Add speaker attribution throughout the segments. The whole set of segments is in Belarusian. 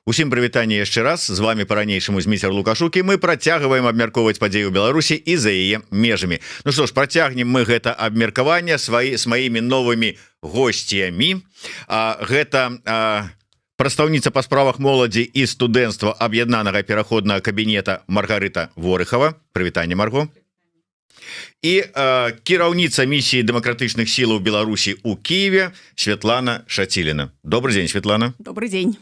Speaker 1: Усім прывітанне яшчэ раз, з вами по-ранейшаму Зміцер Лукашук, і мы працягваем абмяркоўваць падзеі ў Беларусі і за яе межамі. Ну што ж, працягнем мы гэта абмеркаванне с маімі новымі госцямі. Гэта прадстаўніца па справах моладзі і студэнцтва аб'яднанага пераходнага кабінета Маргарыта Ворыхава. Прывітанне, Марго. І кіраўніца місіі дэмакратычных сілаў Беларусі ў Киеве Светлана Шаціліна. Добрый дзень, Светлана.
Speaker 2: Добрый дзень.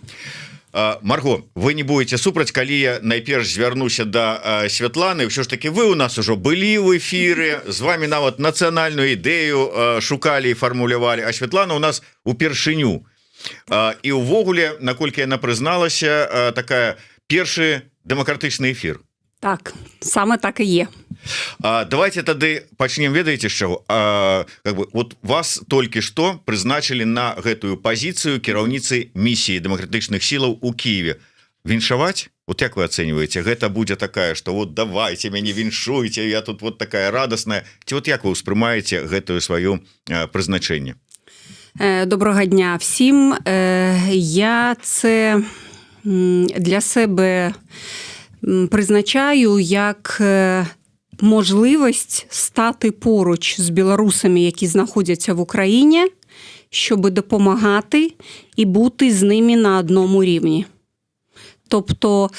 Speaker 1: Марго, вы не будете супраць, калі я найперш звярнуся да Светланы. Ўсё ж таки вы у нас ужо былі ў эфіры, з вами нават нацыянальную ідэю шукалі і фармулявалі, а Светлана у нас упершыню. І ўвогуле, наколькі яна прызналася, такая першы дэмакратычны эфір.
Speaker 2: Так, саме так і є.
Speaker 1: Давайте тады пачнем, ведаеце з чаго? Вот вас толькі што прызначылі на гэтую пазіцыю кіраўніцы місіі дэмакратычных сілаў у Киеве. Віншаваць? Вот як вы ацэньваеце? Гэта будзе такая, што вот давайте мяне віншуйце, я тут вот такая радасная. Ці вот як вы ўспрымаеце гэтую сваю прызначэнне?
Speaker 2: Доброго дня всім. Я це для себе призначаю як можливість стати поруч з білорусами, які знаходяться в Україні, щоб допомагати і бути з ними на одному рівні. Тобто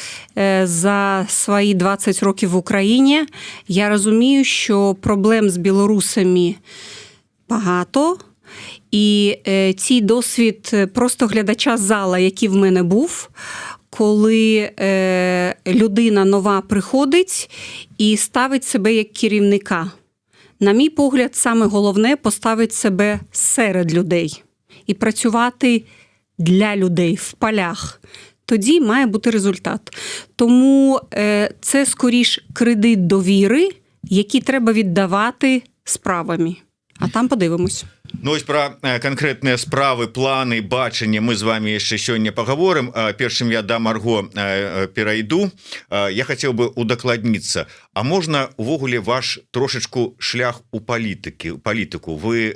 Speaker 2: за свої 20 років в Україні я розумію, що проблем з білорусами багато, і цей досвід просто глядача зала, який в мене був, коли людина нова приходить і ставить себе як керівника. На мій погляд, саме головне – поставити себе серед людей і працювати для людей в полях. Тоді має бути результат. Тому це, скоріш, кредит довіри, який треба віддавати справами. А там подивимось.
Speaker 1: Ну, ось про конкретныя справы, планы, бачанне мы з вами яшчэ сёння пагаворым. Першым я да Марго перайду. Я хацеў бы удакладніцца. А можна увогуле ваш трошачку шлях у палітыку? Вы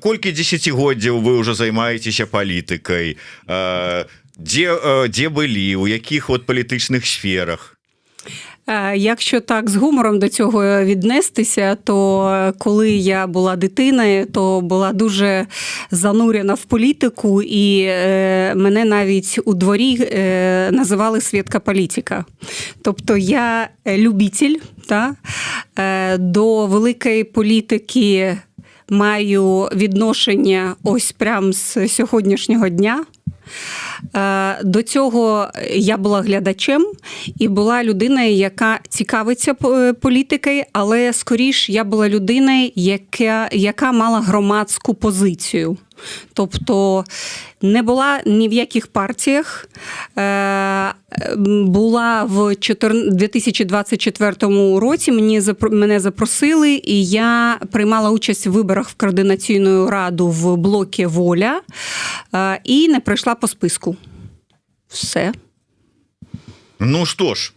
Speaker 1: колькі дзесяцігоддзяў вы ўжо займаецеся палітыкай? Дзе былі, у якіх вот палітычных сферах?
Speaker 2: Якщо так з гумором до цього віднестися, то коли я була дитиною, то була дуже занурена в політику, і мене навіть у дворі називали Свєтка політика. Тобто я любитель, до великої політики маю відношення ось прямо з сьогоднішнього дня. До цього я була глядачем і була людиною, яка цікавиться політикою, але скоріш я була людиною, яка мала громадську позицію. Тобто не була ні в яких партіях, була в 2024 році, мене запросили, і я приймала участь в виборах в Координаційну раду в блокі «Воля» і не пройшла по списку. Все.
Speaker 1: Ну што ж,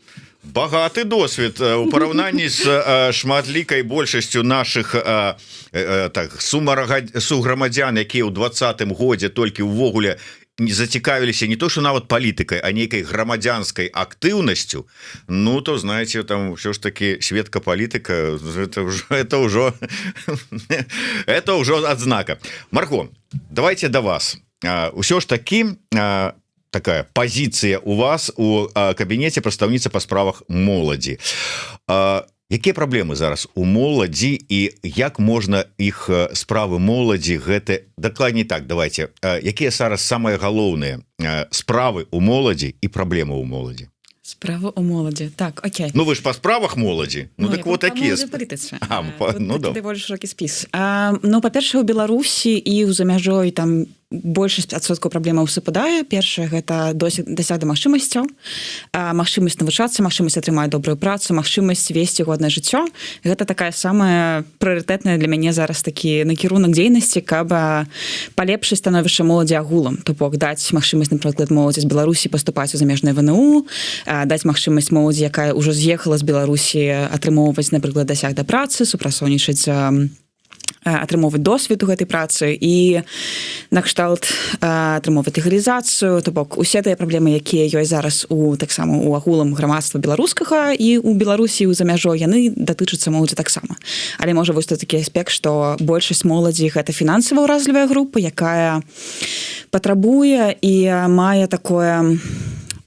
Speaker 1: багаты досвед у параўнанні з шматлікай большасцю нашых суграмадзян, якія ў 20-м годзе толькі ўвогуле не зацікавіліся не то, што нават палітыкай, а нейкай грамадзянскай актыўнасцю. Ну, то, знаете, там ўсё ж таки Светка палітыка, это ўжо адзнака. Марго, давайте да вас. Усё ж таки такая пазіцыя у вас у кабінеце прадстаўніцы па справах моладзі. Якія праблемы зараз у моладзі і як можна іх справы моладзі гэта... Дакладней так, давайте. Якія зараз самыя галоўныя справы у моладзі і праблемы ў моладзі?
Speaker 3: Справа у моладзі. Так, окей.
Speaker 1: Ну, вы ж па справах моладзі. Ну, так вот такія.
Speaker 3: Ну, даволі шырокі спіс. Ну, па-першае, у Беларусі і ў за мяжой там большасць адсоткаў праблемаў супадае. Першае, гэта дасяг да магчымасцяў, магчымасць навучацца, магчымасць атрымаць добрую працу, магчымасць весці годнае жыццё. Гэта такая самая прыярытэтная для мяне зараз такі накірунак дзейнасці, каб палепшыць становішча моладзі агулам. То бок даць магчымасць, напрыклад, моладзі з Беларусі паступаць у замежнае ВНУ, даць магчымасць моладзі, якая ўжо з'ехала з Беларусі, атрымоўваць, напрыклад, дасяг да працы, супрацоўнічаць атрымоўваць досвед у гэтай працы і накшталт атрымоўваць легалізацыю, то бок усе тыя праблемы, якія ёсць зараз таксама у агулам грамадства беларускага і ў Беларусі, і за мяжой, яны датычацца моладзі таксама. Але можа вось такі аспект, што большасць моладзі гэта фінансава ўразлівая група, якая патрабуе і мае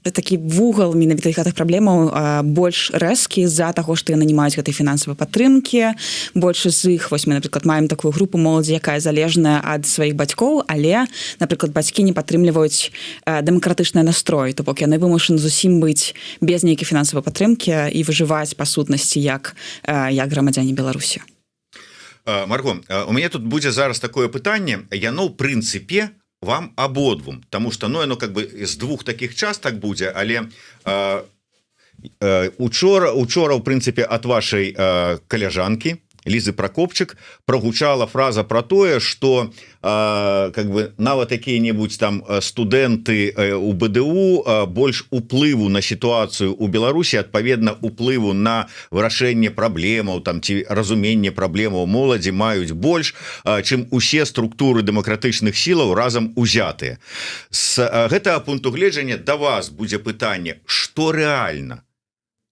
Speaker 3: такі вугал менавіта гэтых праблемаў больш рэзкі з-за таго, што яны не маюць гэтай фінансавай падтрымкі. Большасць з іх, вось мы, напрыклад, маем такую групу моладзі, якая залежная ад сваіх бацькоў, але, напрыклад, бацькі не падтрымліваюць дэмакратычны настрой, то бок яны вымушаны зусім быць без нейкай фінансавай падтрымкі і выжываць па сутнасці як грамадзяне Беларусі.
Speaker 1: Марго, у мяне тут будзе зараз такое пытанне, яно ў прынцыпе вам абодвум, тому что оно как бы з двух таких частак будзе, але учора в прынцыпе ад вашай каляжанкі Лизы Прокопчык прогучала фраза про тое, что как бы нават якія-небудзь там студэнты у БДУ больш уплыву на сітуацыю у Беларусі, адпаведна уплыву на вырашэнне праблемаў там ці разуменне праблемаў моладзі маюць больш, чым усе структуры дэмакратычных сілаў разам узятыя. З гэтага пункту гледжання да вас будзе пытанне, што рэальна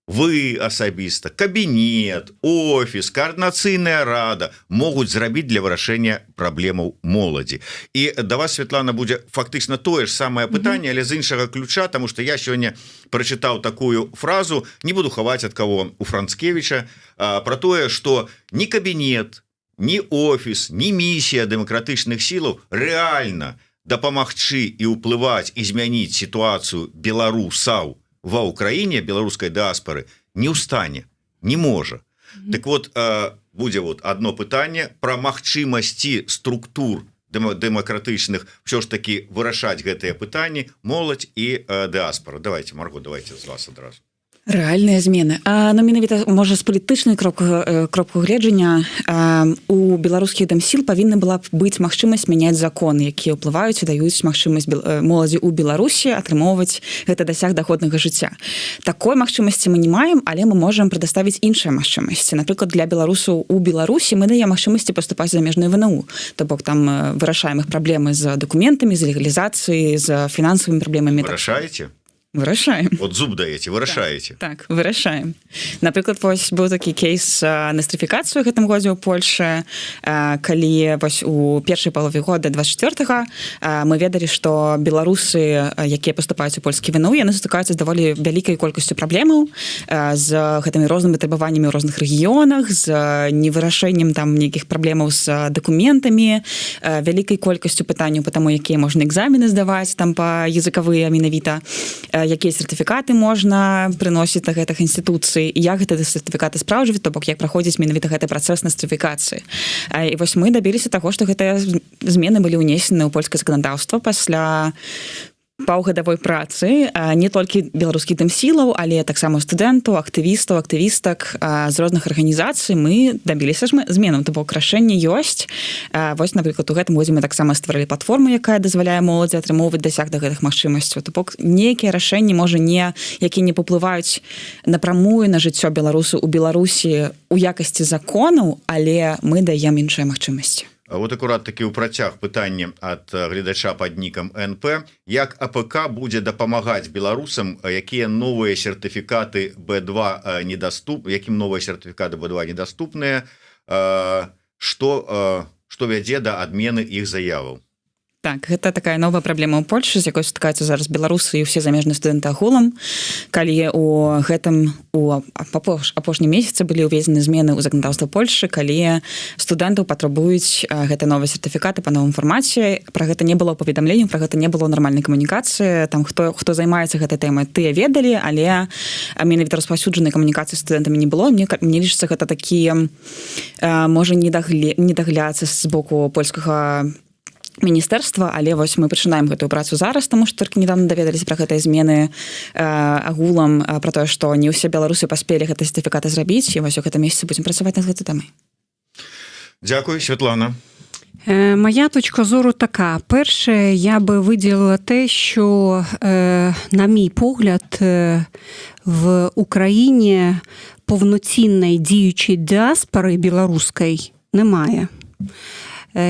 Speaker 1: вы асабіста, кабінет, офіс, координацыйная рада могуць зрабіць для вырашэння праблемаў моладзі. І да вас, Светлана, будзе фактычна тое ж самае пытанне, але з іншага ключа, тому что я сёння прачытаў такую фразу, не буду хаваць ад каго, у Францкевіча, про тое, что ні кабінет, ні офіс, ні місія дэмакратычных сілаў рэальна дапамагчы і ўплываць і змяніць сітуацыю беларусаў ва Украине, беларускай дыаспоры, не ў стане, не можа. Так вот, будзе вот одно пытанне про магчымасці структур дэмакратычных все ж таки вырашаць гэтыя пытанні моладзь і дыаспора. Давайте, Марго, давайте з вас адразу.
Speaker 3: Рэальныя змены. Ну, менавіта, можа, з палітычнай кропку гледжання у беларускіх дэмсіл павінна была б быць магчымасць мяняць законы, якія ўплываюць і даюць магчымасць моладзі ў Беларусі атрымоўваць гэта дасяг даходнага жыцця. Такой магчымасці мы не маем, але мы можам прадаставіць іншыя магчымасці. Напрыклад, для беларусаў у Беларусі мы даем магчымасці паступаць за замежную ВНУ. То бок там вырашаем іх праблемы з дакументамі, з легалізацыяй, з фінансавымі праблемамі.
Speaker 1: Вырашаеце?
Speaker 3: Вырашаем.
Speaker 1: Вот зуб даеце, вырашаеце.
Speaker 3: Так, вырашаем. Напрыклад, вось быў такі кейс настрыфікацыю гэтым годзе ў Польшы, калі вось у першай палове года 24-га мы ведалі, што беларусы, якія паступаюць у польскі ВНУ, яны сутыкаюцца з даволі вялікай колькасцю праблемаў з гэтымі рознымі требаваннямі ў розных рэгіёнах, з невырашэннем там нейкіх праблемаў з дакументамі, вялікай колькасцю пытанняў па таму, якія можна экзамены здаваць там па языкавыя менавіта, якія сертыфікаты можна прыносіць на гэтых інстытуцый, і як гэтыя сертыфікаты спраўджваць, то бок як праходзіць менавіта гэты працэс настрыфікацыі. І вось мы дабіліся таго, што гэтыя змены былі ўнесены ў польскае заканадаўства пасля паўгадавой працы не толькі беларускіх дэмсілаў, але таксама студэнтаў, актывістаў, актывістак з розных арганізацый. Мы дабіліся зменаў, то бок рашэнне ёсць. Вось, напрыклад, у гэтым годзе мы таксама стварылі платформу, якая дазваляе моладзі атрымоўваць дасяг да гэтых магчымасцяў. То бок нейкія рашэнні, можа, якія не паўплываюць напрамую на жыццё беларусаў у Беларусі у якасці законаў, але мы даем іншыя магчымасці.
Speaker 1: Вот акурат такі ў працяг пытання ад гледача пад нікам НП. Як АПК будзе дапамагаць беларусам, якія новыя сертыфікаты Б2 якім новыя сертыфікаты Б2 недаступныя, што вядзе да адмены іх заяваў?
Speaker 3: Так, гэта такая новая праблема ў Польшы, з якой сутыкаюцца зараз беларусы і ўсе замежныя студэнты агулам. Калі у апошнім месяцы былі ўведзены змены ў заканадаўства Польшы, калі студэнтаў патрабуюць гэта новыя сертыфікаты па новым фармаце, пра гэта не было паведамленняў, пра гэта не было нармальнай камунікацыі. Там хто займаецца гэтай тэмай, тыя ведалі, але менавіта распаўсюджанай камунікацыі з студэнтамі не было. Мне лічыцца, гэта такі, можа, недагляд з боку польскага міністэрства, але вось мы пачынаем гэтую працу зараз, таму што толькі недавно даведаліся пра гэтыя змены агулам, пра тое, што не ўсе беларусы паспелі гэтыя сертыфікаты зрабіць, і вось у гэтым месяцы будзем працаваць над гэтай тэмай.
Speaker 1: Дзякуй, Светлана.
Speaker 2: Моя точка зору така. Перше, я би виділила те, що, на мій погляд, в Україні повноцінної діючої діаспори білоруської немає.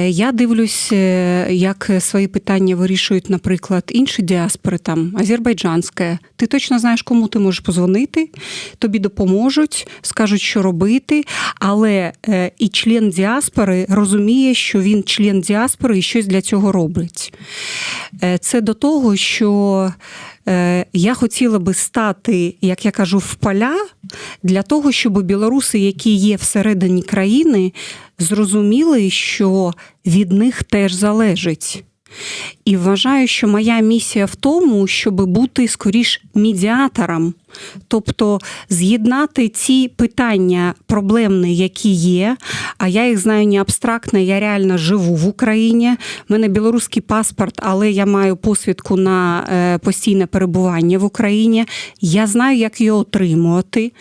Speaker 2: Я дивлюсь, як свої питання вирішують, наприклад, інші діаспори, там, азербайджанська. Ти точно знаєш, кому ти можеш позвонити, тобі допоможуть, скажуть, що робити, але і член діаспори розуміє, що він член діаспори і щось для цього робить. Це до того, що я хотіла би стати, як я кажу, в поля для того, щоб білоруси, які є всередині країни, зрозуміли, що від них теж залежить. І вважаю, що моя місія в тому, щоб бути, скоріш, медіатором. Тобто з'єднати ці питання проблемні, які є, а я їх знаю не абстрактно, я реально живу в Україні. У мене білоруський паспорт, але я маю посвідку на постійне перебування в Україні. Я знаю, як його отримувати.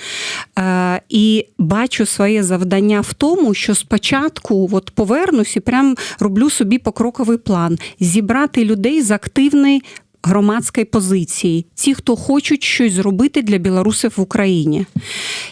Speaker 2: І бачу своє завдання в тому, що спочатку от повернусь і прям роблю собі покроковий план. Зібрати людей з активної громадської позиції. Ті, хто хочуть щось зробити для білорусів в Україні.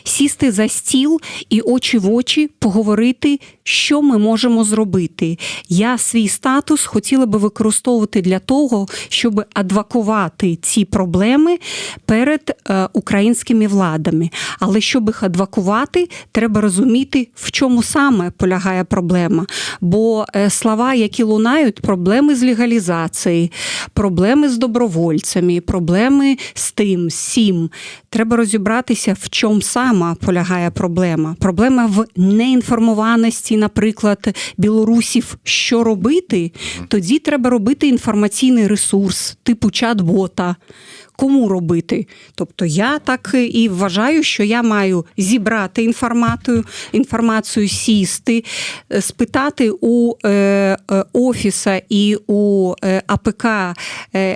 Speaker 2: Сісти за стіл і очі в очі поговорити, що ми можемо зробити. Я свій статус хотіла би використовувати для того, щоб адвокувати ці проблеми перед українськими владами. Але щоб їх адвокувати, треба розуміти, в чому саме полягає проблема. Бо слова, які лунають, проблеми з легалізацією, проблеми з добровольцями, проблеми з тим, з сім. Треба розібратися, в чому саме полягає проблема. Проблема в неінформованості, наприклад, білорусів, що робити, тоді треба робити інформаційний ресурс, типу чат-бота. Кому робити? Тобто я так і вважаю, що я маю зібрати інформацію сісти, спитати у офіса і у АПК,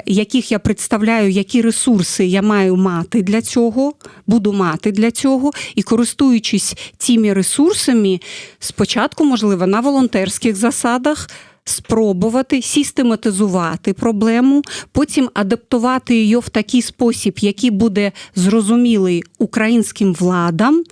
Speaker 2: яких я представляю, які ресурси я маю мати для цього, буду мати для цього, і користуючись цими ресурсами, спочатку, можливо, на волонтерських засадах, спробувати систематизувати проблему, потім адаптувати її в такий спосіб, який буде зрозумілий українським владам,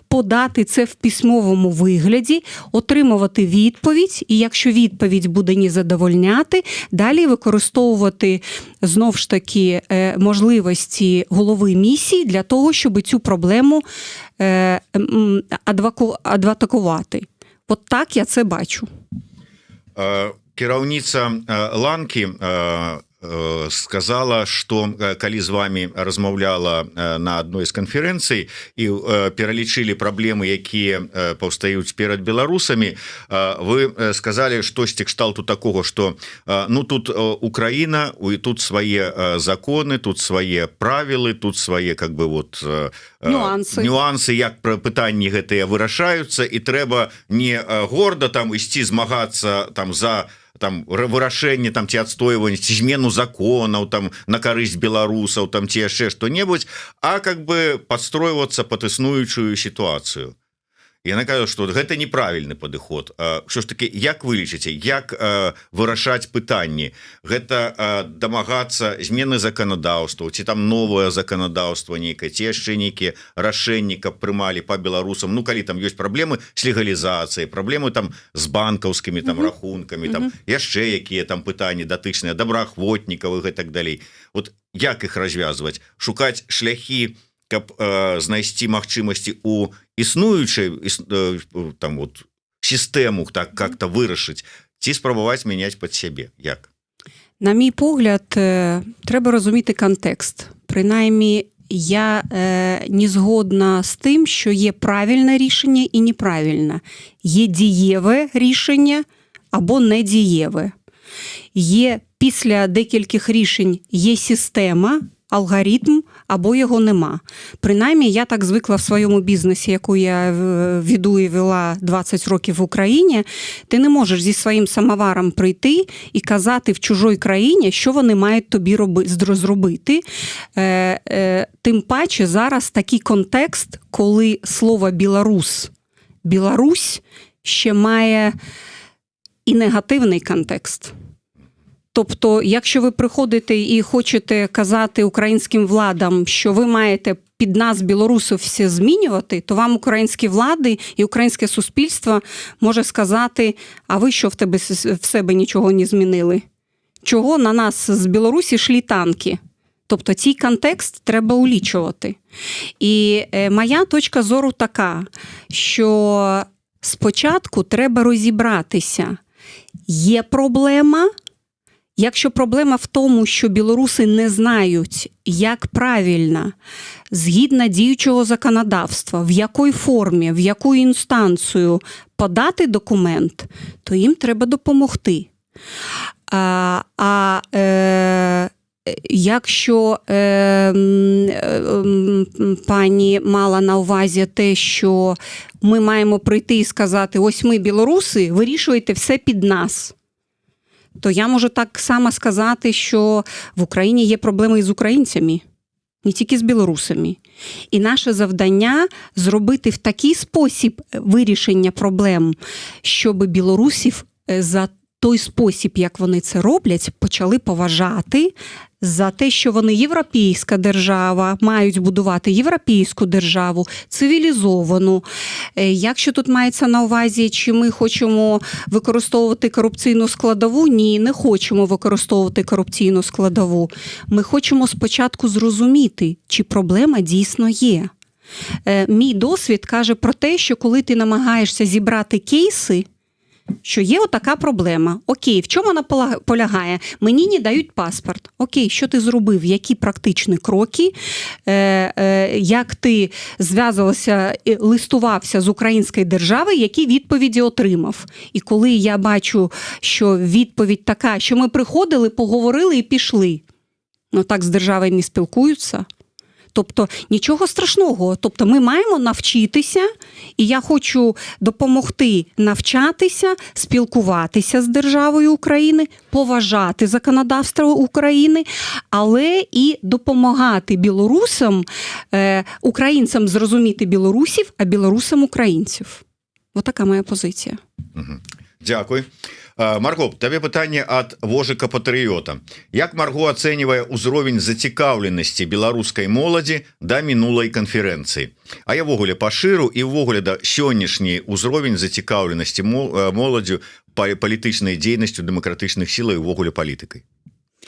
Speaker 2: подати це в письмовому вигляді, отримувати відповідь, і якщо відповідь буде не задовольняти, далі використовувати знов ж таки можливості голови місії для того, щоб цю проблему адвокувати. От так я це бачу.
Speaker 1: Кіраўніца Ланкі сказала, что калі з вами размаўляла на одной з канферэнцый і пералічылі праблемы, якія паўстаюць перад беларусамі, вы сказали штосьці кшталту такого, что ну тут Украина, тут свае законы, тут свае правілы, тут свае как бы вот нюансы, як пытанні гэтыя вырашаюцца, і трэба не горда там ісці змагацца там за там вырашэнне там ці адстойванне ці змену законаў там на карысць беларусаў там ці яшчэ што-небудзь, а как бы падстройвацца пад існуючую сітуацыю. Яна кажа, што гэта неправільны падыход. Що ж таки, як вы лічыце, як вырашаць пытанні? Гэта дамагацца змены заканадаўства, ці там новае заканадаўства нейкае, ці яшчэ нейкія рашэнні, каб прымалі па беларусам, ну калі там ёсць праблемы з легалізацыяй, праблемы там з банкаўскімі там рахункамі, там яшчэ якія там пытанні датычныя добраахвотнікаў і гэтак далей. Вот як іх развязваць? Шукаць шляхі, каб знайсці магчымасці у існуючай там вот сістэму так как-то вырашыць, ці спрабаваць мяняць пад сябе. Як?
Speaker 2: На мій погляд, треба розуміти контекст. Принаймні, я не згодна з тим, що є правильне рішення і неправильне. Є дієве рішення або недієве. Є після декількох рішень є система, алгоритм, або його нема. Принаймні, я так звикла в своєму бізнесі, яку я веду і вела 20 років в Україні, ти не можеш зі своїм самоваром прийти і казати в чужій країні, що вони мають тобі зробити. Тим паче зараз такий контекст, коли слово Білорусь ще має і негативний контекст. Тобто, якщо ви приходите і хочете казати українським владам, що ви маєте під нас, білорусів, все змінювати, то вам українські влади і українське суспільство може сказати, а ви що в себе нічого не змінили? Чого на нас з Білорусі йшли танки? Тобто цей контекст треба улічувати. І моя точка зору така, що спочатку треба розібратися, є проблема. Якщо проблема в тому, що білоруси не знають, як правильно, згідно діючого законодавства, в якій формі, в яку інстанцію подати документ, то їм треба допомогти. Якщо пані мала на увазі те, що ми маємо прийти і сказати, ось ми білоруси, вирішуйте все під нас, то я можу так само сказати, що в Україні є проблеми із українцями, не тільки з білорусами. І наше завдання – зробити в такий спосіб вирішення проблем, щоб білорусів за той спосіб, як вони це роблять, почали поважати за те, що вони європейська держава, мають будувати європейську державу, цивілізовану. Якщо тут мається на увазі, чи ми хочемо використовувати корупційну складову? Ні, не хочемо використовувати корупційну складову. Ми хочемо спочатку зрозуміти, чи проблема дійсно є. Мій досвід каже про те, що коли ти намагаєшся зібрати кейси, що є отака проблема. Окей, в чому вона полягає? Мені не дають паспорт. Окей, що ти зробив? Які практичні кроки? Як ти зв'язувався, листувався з українською державою, які відповіді отримав? І коли я бачу, що відповідь така, що ми приходили, поговорили і пішли. Ну так з державою не спілкуються. Тобто нічого страшного. Тобто ми маємо навчитися, і я хочу допомогти навчатися, спілкуватися з державою України, поважати законодавство України, але і допомагати білорусам, українцям зрозуміти білорусів, а білорусам українців. Отака моя позиція.
Speaker 1: Дякую. Марго, табе пытанне ад вожыка-патрыёта. Як Марго ацэньвае ўзровень зацікаўленасці беларускай моладзі да мінулай канферэнцыі? А я ввогуле пашыру і ўвогуле да сённяшні ўзровень зацікаўленасці моладзю палітычнай дзейнасцю дэмакратычных сілаў і ўвогуле палітыкай.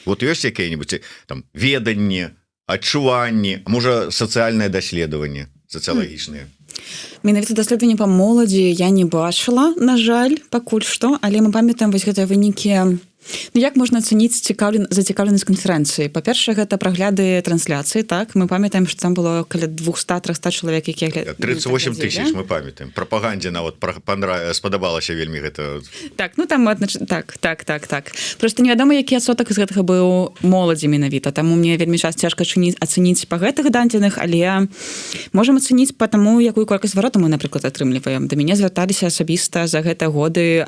Speaker 1: Вот ёсць якія-небудзь там веданне, адчуванні, можа сацыяльнае даследаванне, сацыялагічнае?
Speaker 3: Менавіта даследаванне па моладзі я не бачыла, на жаль, пакуль што, але мы памятаем вось гэтыя вынікі. Ну, як можна ацаніць зацікаўленасць канферэнцыі? Па-першае, гэта прагляды трансляцыі, так? Мы памятаем, што там было каля 200-300 чалавек, якія глядзелі.
Speaker 1: 38 тысяч, мы памятаем. Прапагандзе нават спадабалася вельмі гэта.
Speaker 3: Так, ну там, так. Просто невядома, які адсотак з гэтага быў моладзі менавіта, таму мне вельмі цяжка ацаніць па гэтых дадзеных, але можам ацаніць па таму, якую колькасць звароту мы, напрыклад, атрымліваем. Да мяне звярталіся асабіста за гэтыя годы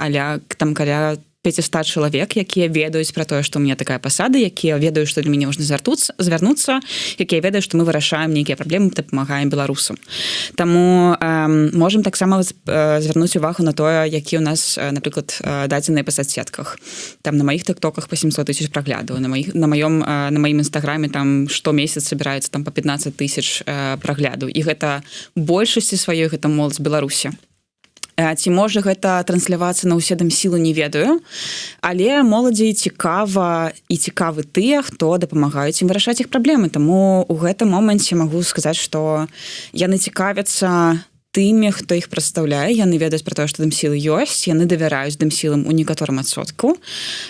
Speaker 3: там каля 500 чалавек, якія ведаюць пра тое, што ў мяне такая пасада, якія ведаюць, што для мяне можна звярнуцца, якія ведаюць, што мы вырашаем нейкія праблемы, дапамагаем беларусам. Таму можам таксама звярнуць увагу на тое, які ў нас, напрыклад, дадзеныя па соцсетках. Там на маіх тиктоках па 700 тысяч праглядаў, на маім інстаграме там штомесяц собираецца там па 15 тысяч праглядаў. І гэта большасці сваёй гэта моладзь Беларусі. Ці можа гэта транслявацца на ўсе дамсілы, не ведаю, але моладзі цікава і цікавы тыя, хто дапамагаюць ім вырашаць іх праблемы. Таму ў гэтым моменце магу сказаць, што яны цікавяцца тымі, хто іх прадстаўляе, яны ведаюць пра тое, што дамсілы ёсць, яны давяраюць дамсілам у некаторым адсотку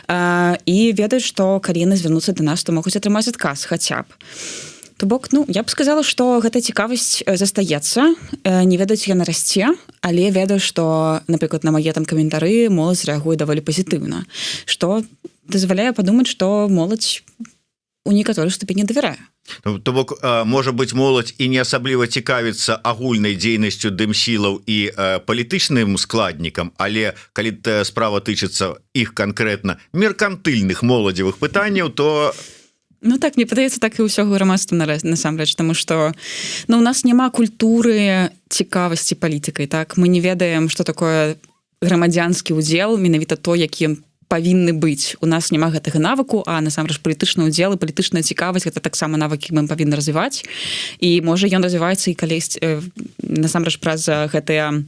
Speaker 3: і ведаюць, што калі яны звярнуцца да нас, то могуць атрымаць адказ хаця б. То бок, ну, я б сказала, што гэта цікавасць застаецца, не ведаюць, яна расце, але ведаю, што, напрыклад, на мае там каментары моладзь рэагуе даволі пазітыўна, што дазваляе падумаць, што моладзь у некаторых ступені давярае.
Speaker 1: То бок, можа быць, моладзь і не асабліва цікавіцца агульнай дзейнасцю дэмсілаў і палітычным складнікам, але калі справа тычыцца іх канкрэтна меркантыльных моладзевых пытанняў, то...
Speaker 3: Ну так, мне падаецца, так і ўсё грамадства насамрэч, таму што у нас няма культуры цікавасці палітыкай, так? Мы не ведаем, што такое грамадзянскі ўдзел, менавіта то, якім павінны быць. У нас няма гэтага навыку, а насамрэч палітычны ўдзел і палітычная цікавасць гэта таксама навыкі мы павінны развіваць. І можа ён развіваецца і калісь насамрэч праз гэтыя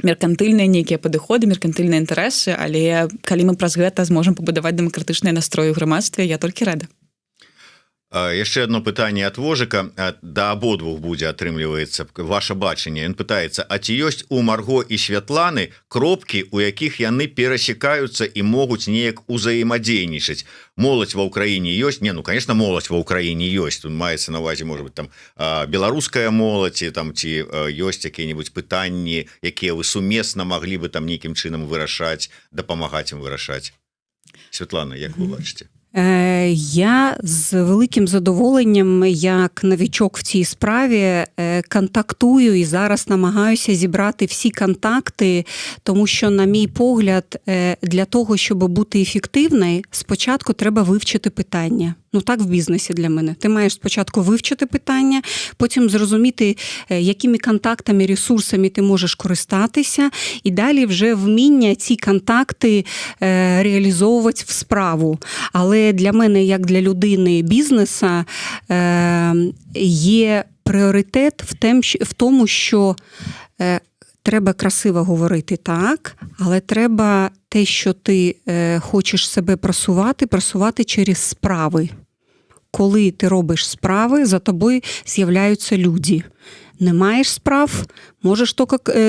Speaker 3: меркантыльныя нейкія падыходы, меркантыльныя інтарэсы, але калі мы праз гэта зможам пабудаваць дэмакратычныя настроі ў грамадстве, я толькі рада.
Speaker 1: Яшчэ одно пытанне ад Вожыка, да абодвух будзе, атрымліваецца ваше бачанне. Ён пытаецца, а ці ёсць у Марго і Святланы кропкі, у якіх яны перасекаюцца і могуць неяк узаемадзейнічаць? Моладзь ва ўкраіне ёсць? Не, ну, конечно, моладзь ва ўкраіне ёсць. Тут маецца на ўвазе, можа быть, там беларуская моладзь, там ці ёсць якія-небудзь пытанні, якія вы сумесна маглі бы там нейкім чынам вырашаць, дапамагаць ім вырашаць? Святлана, як вы бачыце?
Speaker 2: Я з великим задоволенням, як новічок в цій справі, контактую і зараз намагаюся зібрати всі контакти, тому що, на мій погляд, для того, щоб бути ефективною, спочатку треба вивчити питання. Ну, так в бізнесі для мене. Ти маєш спочатку вивчити питання, потім зрозуміти, якими контактами, ресурсами ти можеш користатися, і далі вже вміння ці контакти реалізовувати в справу. Але для мене, як для людини бізнеса, є пріоритет в тому, що треба красиво говорити, так, але треба те, що ти хочеш себе просувати через справи. Коли ти робиш справи, за тобою з'являються люди. Не маєш справ, можеш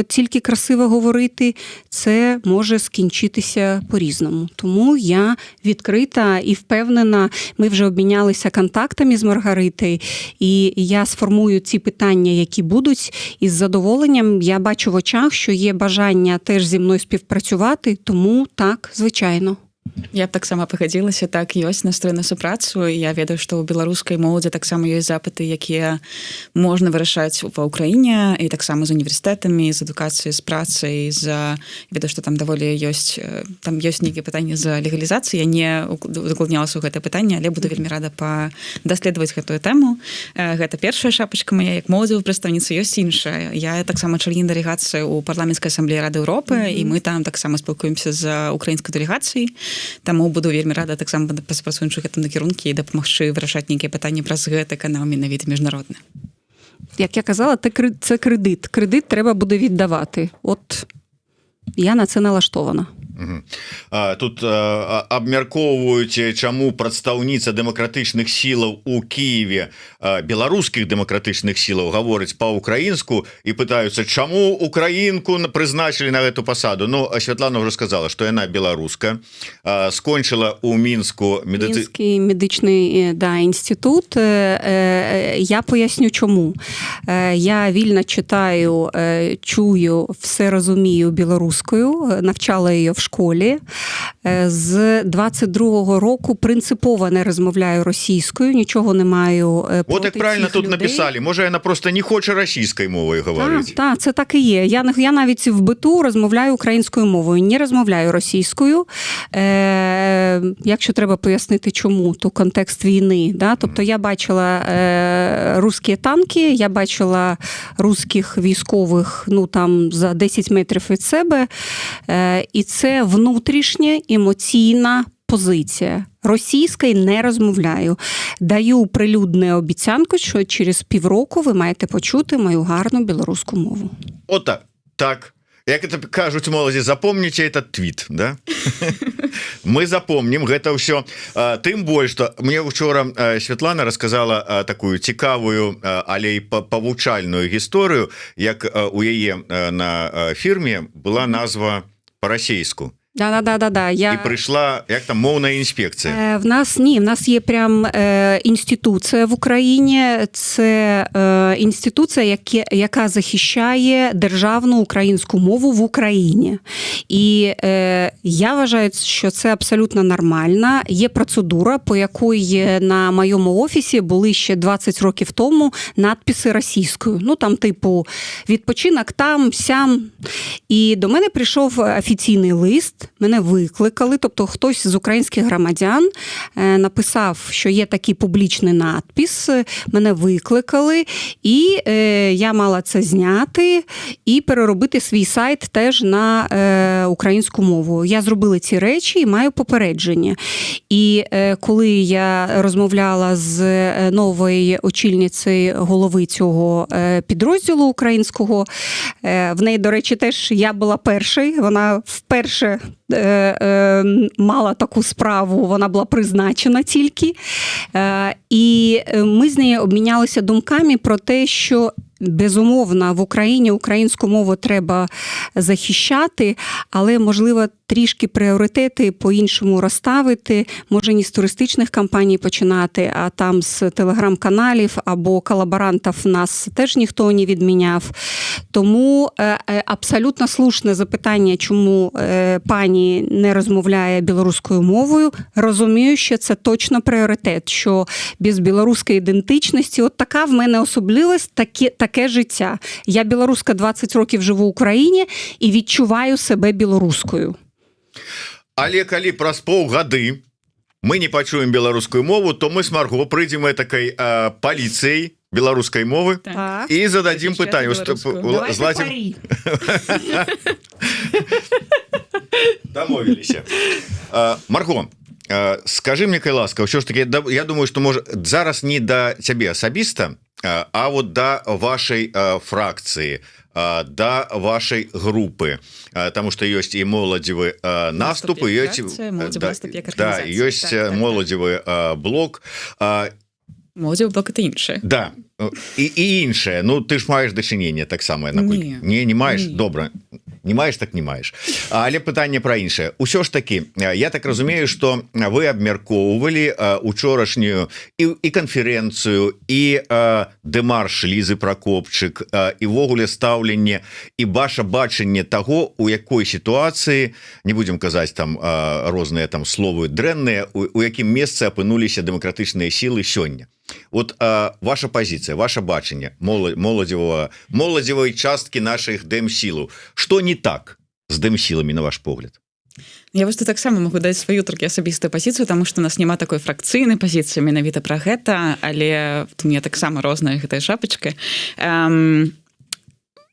Speaker 2: тільки красиво говорити, це може скінчитися по-різному. Тому я відкрита і впевнена, ми вже обмінялися контактами з Маргаритою, і я сформую ці питання, які будуть, і з задоволенням я бачу в очах, що є бажання теж зі мною співпрацювати, тому так, звичайно.
Speaker 3: Я б таксама пагадзілася, так, ёсць настрой на супрацу. Я ведаю, што ў беларускай моладзі таксама ёсць запыты, якія можна вырашаць ва ўкраіне, і таксама з універсітэтамі, з адукацыяй, з працай, ведаю, што там даволі ёсць нейкія пытанні з легалізацыі. Я не укладнялася ў гэтае пытанне, але буду вельмі рада даследаваць гэтую тэму. Гэта першая шапачка мая, як моладзевая прадстаўніца, ёсць іншая. Я таксама член дэлегацыі ў парламенцкай асамблеі Рады Еўропы, і мы там таксама спілкуемся з украінскай дэлегацыяй. Таму буду вельмі рада таксама паспрацуючы гэтым накірункі і дапамагчы вырашаць нейкія пытанні праз гэты канал менавіта міжнародны.
Speaker 2: Як я казала, це кредит. Кредит треба буде віддавати. От я на це налаштована.
Speaker 1: Тут абмяркоўваюць, чаму прадстаўніца дэмакратычных сілаў у Кіеве, беларускіх дэмакратычных сілаў, гаворыць па-украінску і пытаюцца, чаму украінку прызначылі на гэту пасаду. Ну, Святлана ўжо сказала, што яна беларуска, скончыла ў Мінску
Speaker 2: Мінський медичний інститут. Я поясню, чому. Я вільно читаю, чую, все розумію білоруською, навчала її в школі. З 22-го року принципово не розмовляю російською, нічого не маю проти цих людей.
Speaker 1: От як правильно тут написали, може вона просто не хоче російською мовою говорити.
Speaker 2: Так, це так і є. Я навіть в биту розмовляю українською мовою, не розмовляю російською. Якщо треба пояснити чому, то контекст війни. Да? Тобто я бачила русські танки, я бачила русських військових там за 10 метрів від себе, і це внутрішня емоційна позиція. Російською не розмовляю. Даю прилюдну обіцянку, що через півроку ви маєте почути мою гарну білоруську мову.
Speaker 1: Отак. Так. Як это кажуць моладзі, запомніце этот твіт, да? Мы запомнім гэта ўсё. Тым больш, што мне учора Святлана расказала такую цікавую, але і павучальную гісторыю, як у яе на фірме была назва па-расейску.
Speaker 2: Да.
Speaker 1: І прийшла, як там, мовна інспекція.
Speaker 2: В нас є прям інституція в Україні. Це інституція, яка захищає державну українську мову в Україні. І я вважаю, що це абсолютно нормально. Є процедура, по якій на моєму офісі були ще 20 років тому надписи російською. Там типу відпочинок там, сям. І до мене прийшов офіційний лист мене викликали, тобто хтось з українських громадян написав, що є такий публічний надпис, мене викликали, і я мала це зняти і переробити свій сайт теж на українську мову. Я зробила ці речі і маю попередження. І коли я розмовляла з новою очільницею голови цього підрозділу українського, в неї, до речі, теж я була першою, вона вперше мала таку справу, вона була призначена тільки. І ми з нею обмінялися думками про те, що безумовно, в Україні українську мову треба захищати, але, можливо, трішки пріоритети по-іншому розставити. Може, не з туристичних кампаній починати, а там з телеграм-каналів або колаборантів нас теж ніхто не відміняв. Тому абсолютно слушне запитання, чому пані не розмовляє білоруською мовою. Розумію, що це точно пріоритет, що без білоруської ідентичності, от така в мене особливість, таке життя. Я білоруска 20 років живу в Україні і відчуваю себе білоруською.
Speaker 1: Але калі праз паўгады мы не пачуем беларускую мову, то мы с Марго прыйдзем этакай паліцыяй беларускай мовы
Speaker 2: Так.
Speaker 1: і зададзім пытанне.
Speaker 2: Давайте
Speaker 1: Дамовіліся. Марго, скажи мне, кай ласка, ўсё ж таки, я думаю, что можа зараз не да цябе асабіста, а вот да вашай фракцыі, да вашай групы, тому что ёсць і моладзевы наступ, і ёсць моладзевы блок.
Speaker 3: Моладзевы блок — это іншае.
Speaker 1: Да, і іншае. Ну, ты ж маеш дачыненне таксама. Не маеш? Добра. Не маеш, так не маеш. Але пытанне пра іншае. Усё ж таки, я так разумею, што вы абмяркоўвалі учорашнюю і канферэнцыю, і дэмарш Лізы Пракопчык, і ввогуле стаўленне, і ваша бачанне таго, у якой сітуацыі, не будзем казаць там розныя там словы дрэнныя, у якім месцы апынуліся дэмакратычныя сілы сёння. Вот ваша позиция, ваше бачанне моладзевой часткі наших дэм-сілаў. Што не так з дэм-сіламі, на ваш погляд?
Speaker 3: Я вось тут таксама могу даць сваю толькі асабістую пазіцыю, таму што у нас няма такой фракцыйнай пазіцыі менавіта пра гэта, але у мне таксама розная гэтая шапачка.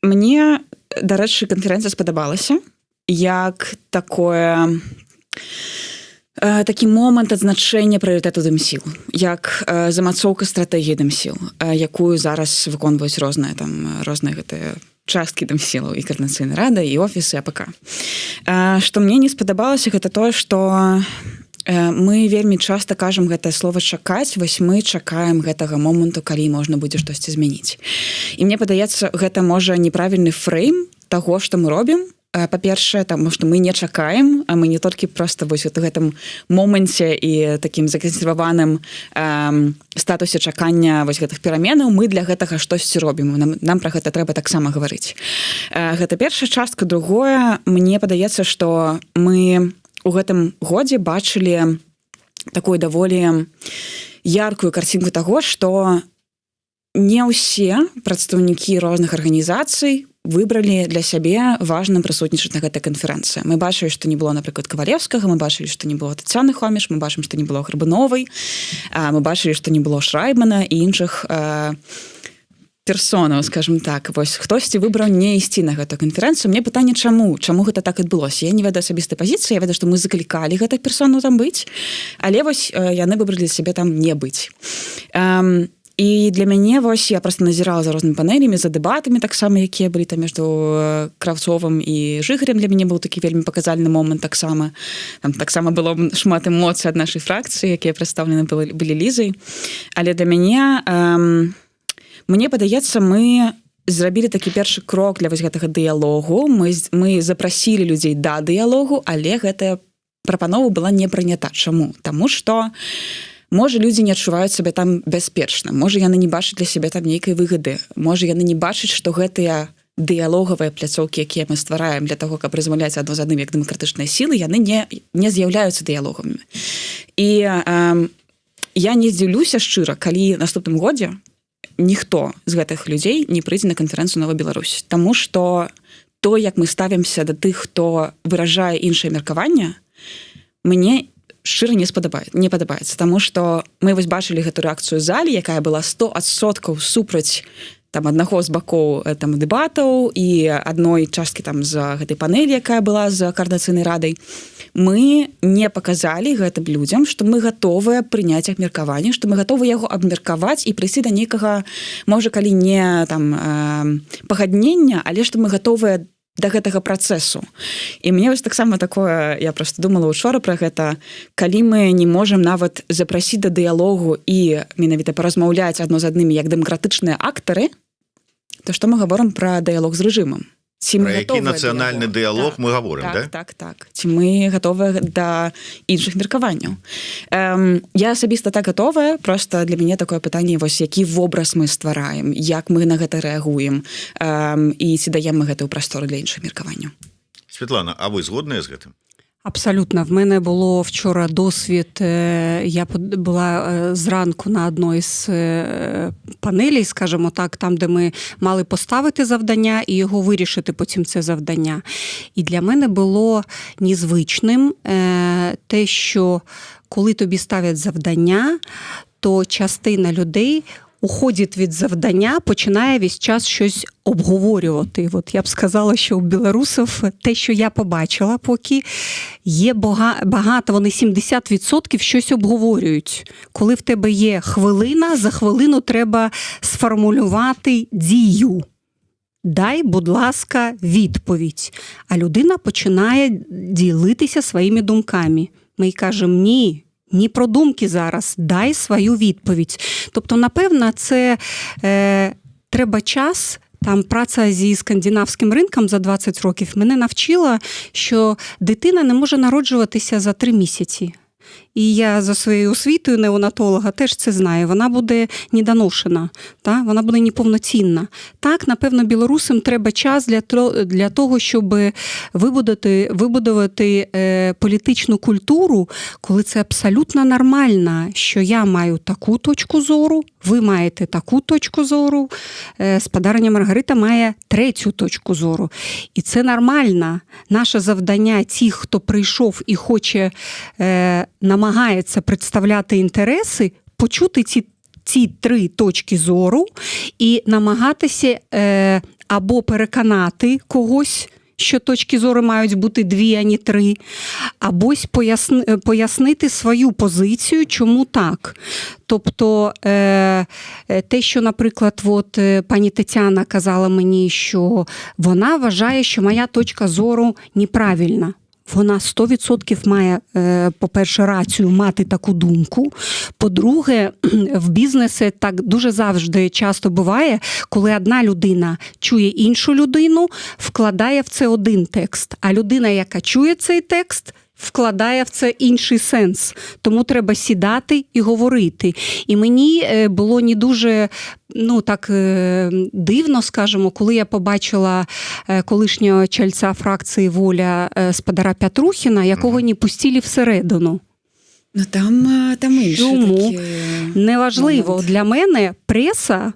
Speaker 3: Мне, дарэчы, канферэнцыя спадабалася, як такі момант адзначэння прыярытэту дэм-сіл, як замацоўка стратэгіі дэм-сіл, якую зараз выконваюць розныя гэтыя часткі дэм-сілаў, і каардынацыйная рада, і офісы, АПК. Што мне не спадабалася, гэта тое, што мы вельмі часта кажам гэтае слова «чакаць», вось мы чакаем гэтага моманту, калі можна будзе штосьці змяніць. І мне падаецца, гэта можа неправільны фрэйм таго, што мы робім. Па-першае, таму што мы не чакаем, а мы не толькі проста вось у гэтым моманце і такім закансерваваным статусе чакання вось гэтых пераменаў, мы для гэтага штосьці робім. Нам пра гэта трэба таксама гаварыць. Гэта першая частка. Другое, мне падаецца, што мы у гэтым годзе бачылі такую даволі яркую карцінку таго, што не ўсе прадстаўнікі розных арганізацый выбралі для сябе важным прысутнічаць на гэтай канферэнцыі. Мы бачылі, што не было, напрыклад, Кавалевскага, мы бачылі, што не было Тацяны Хоміш, мы бачым, што не было Гарбуновай, мы бачылі, што не было Шрайбмана і іншых персонаў, скажем так. Вось хтосьці выбраў не ісці на гэтую канферэнцыю. Мне пытанне, чаму гэта так адбылося? Я не ведаю асабістай пазіцыі, я ведаю, што мы заклікалі гэтых персонаў там быць, але вось яны выбралі сябе там не быць. І для мяне вось я просто назірала за рознымі панелямі, за дэбатамі таксама, якія былі там між Кравцовым і Жыгарем. Для мяне быў такі вельмі паказальны момант таксама. Там таксама было шмат эмоцый ад нашай фракцыі, якія прадстаўлены былі Лізай. Але для мяне, мне падаецца, мы зрабілі такі першы крок для вось гэтага дыялогу. Мы запрасілі людзей да дыялогу, але гэтая прапанова была не прынята. Чаму? Таму што можа, людзі не адчуваюць сябе там бяспечна. Можа, яны не бачаць для сябе там нейкай выгады. Можа, яны не бачаць, што гэтыя дыялогавыя пляцоўкі, якія мы ствараем для таго, каб размаўляць адно з адным як дэмакратычныя сілы, яны не з'яўляюцца дыялогамі. І я не здзіўлюся шчыра, калі наступным годзе ніхто з гэтых людзей не прыйдзе на канферэнцыю «Нова Беларусь». Таму што то, як мы ставімся да тых, хто выражае іншае меркаванне, мне шчыра не падабаецца, таму што мы вось бачылі гэту рэакцыю залі, якая была 100% супраць там аднаго з бакоў там дэбатаў і адной часткі там з гэтай панелі, якая была з каардынацыйнай радай. Мы не паказалі гэтым людзям, што мы гатовыя прыняць іх меркаванне, што мы гатовы яго абмеркаваць і прыйсці да нейкага, можа, калі не там пагаднення, але што мы гатовыя да гэтага працэсу. І мне вось таксама такое, я просто думала учора пра гэта, калі мы не можам нават запрасіць да дыялогу і менавіта паразмаўляць адно з аднымі як дэмакратычныя актары, то што мы гаворым пра дыялог з рэжымам?
Speaker 1: Про які нацыянальны дыялог мы гаворым, да?
Speaker 3: Так. Ці мы гатовыя да іншых меркаванняў. Я асабіста так гатовая, просто для мяне такое пытанне, вось які вобраз мы ствараем, як мы на гэта рэагуем, і ці даем мы гэтую прастору для іншых меркаванняў.
Speaker 1: Святлана, а ви згодныя з гэтым?
Speaker 2: Абсолютно. В мене було вчора досвід, я була зранку на одній з панелей, скажімо так, там, де ми мали поставити завдання і його вирішити потім це завдання. І для мене було незвичним те, що коли тобі ставлять завдання, то частина людей уходить від завдання, починає весь час щось обговорювати. От я б сказала, що у білорусів те, що я побачила поки, є багато, вони 70% щось обговорюють. Коли в тебе є хвилина, за хвилину треба сформулювати дію. Дай, будь ласка, відповідь. А людина починає ділитися своїми думками. Ми й кажемо, ні про думки зараз, дай свою відповідь. Тобто, напевно, це треба час. Там праця зі скандинавським ринком за 20 років мене навчила, що дитина не може народжуватися за 3 місяці. І я за своєю освітою неонатолога теж це знаю. Вона буде недоношена, та? Вона буде неповноцінна. Так, напевно, білорусам треба час для того, щоб вибудувати політичну культуру, коли це абсолютно нормально, що я маю таку точку зору, ви маєте таку точку зору, Сподарня Маргарита має 3-ю точку зору. І це нормально. Наше завдання тих, хто прийшов і хоче намагається представляти інтереси, почути ці 3 точки зору і намагатися або переконати когось, що точки зору мають бути 2, а не 3, або пояснити свою позицію, чому так. Тобто те, що, наприклад, пані Тетяна казала мені, що вона вважає, що моя точка зору неправильна. Вона 100% має, по-перше, рацію мати таку думку. По-друге, в бізнесі так дуже завжди часто буває, коли одна людина чує іншу людину, вкладає в це один текст, а людина, яка чує цей текст, вкладає в це інший сенс. Тому треба сідати і говорити. І мені було не дуже дивно, скажімо, коли я побачила колишнього чільця фракції «Воля» Спадара Петрухіна, якого не пустили всередину.
Speaker 3: Ну там інші такі...
Speaker 2: Неважливо. Для мене преса,